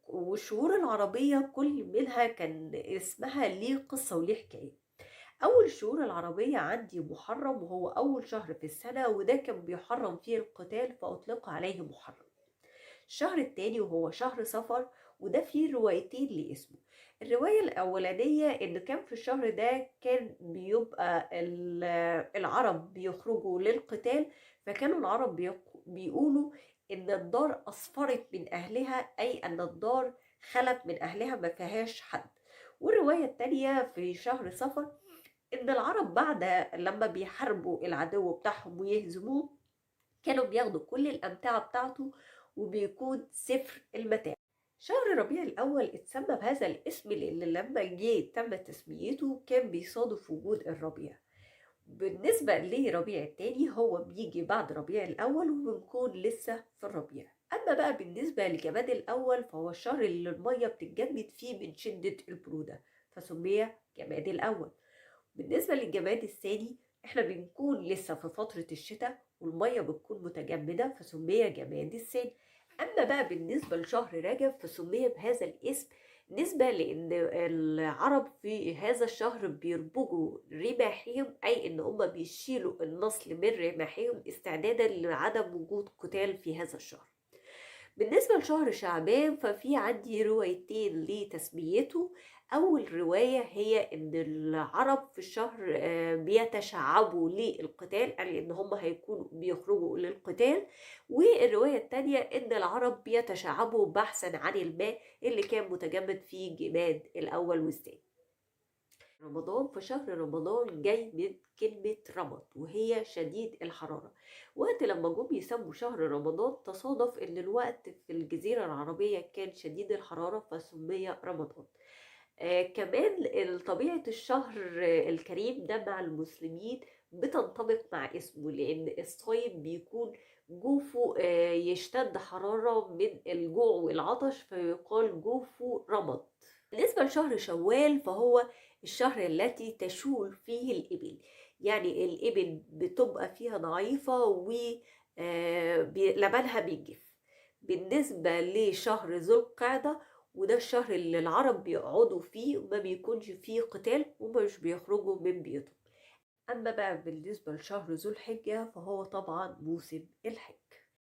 والشهور العربية كل منها كان اسمها ليه قصة وليه حكاية. أول الشهور العربية عندي محرم، وهو أول شهر في السنة، وده كان بيحرم فيه القتال فأطلق عليه محرم. الشهر التاني وهو شهر صفر، وده فيه روايتين لاسمه. الرواية الأولانية إن كان في الشهر ده كان بيبقى العرب بيخرجوا للقتال، فكانوا العرب بيقولوا إن الدار أصفرت من أهلها، أي أن الدار خلت من أهلها ما فيهاش حد. والرواية التانية في شهر صفر إن العرب بعد لما بيحاربوا العدو بتاعهم ويهزموه كانوا بياخدوا كل الأمتعة بتاعته وبيكون صفر المتاع. شهر ربيع الأول اتسمى بهذا الاسم لأن لما جه تم تسميته كان بيصادف وجود الربيع. بالنسبة لربيع التاني هو بيجي بعد ربيع الأول وبنكون لسه في الربيع. أما بقى بالنسبة لجماد الأول فهو الشهر اللي المية بتتجمد فيه من شدة البرودة، فسمي جماد الأول. بالنسبة للجماد الثاني احنا بنكون لسه في فترة الشتاء والمية بتكون متجمدة فسمي جماد الثاني. أما بقى بالنسبة لشهر رجب فسمي بهذا الاسم نسبة لأن العرب في هذا الشهر بيربجوا رماحهم، أي إن هم بيشيلوا النصل من رماحهم استعدادا لعدم وجود قتال في هذا الشهر. بالنسبة لشهر شعبان ففي عندي روايتين لتسميته. أول رواية هي إن العرب في الشهر بيتشعبوا للقتال، أي إن هم هيكونوا بيخرجوا للقتال. والرواية التانية إن العرب بيتشعبوا بحثا عن الماء اللي كان متجمد في جماد الأول والثاني. رمضان، في شهر رمضان جاي من كلمة رمض وهي شديد الحرارة. وقت لما جم يسموا شهر رمضان تصادف ان الوقت في الجزيرة العربية كان شديد الحرارة فسمي رمضان. كمان طبيعة الشهر الكريم ده مع المسلمين بتنطبق مع اسمه، لأن الصايم بيكون جوفه يشتد حرارة من الجوع والعطش فيقال جوفه رمض. بالنسبة لشهر شوال فهو الشهر التي تشول فيه الإبل، يعني الإبل بتبقى فيها ضعيفة ولبنها بيجف. بالنسبة لشهر ذو القعدة وده الشهر اللي العرب بيقعدوا فيه وما بيكونش فيه قتال ومش بيخرجوا من بيوتهم. أما بقى بالنسبة لشهر ذو الحجة فهو طبعا موسم الحج.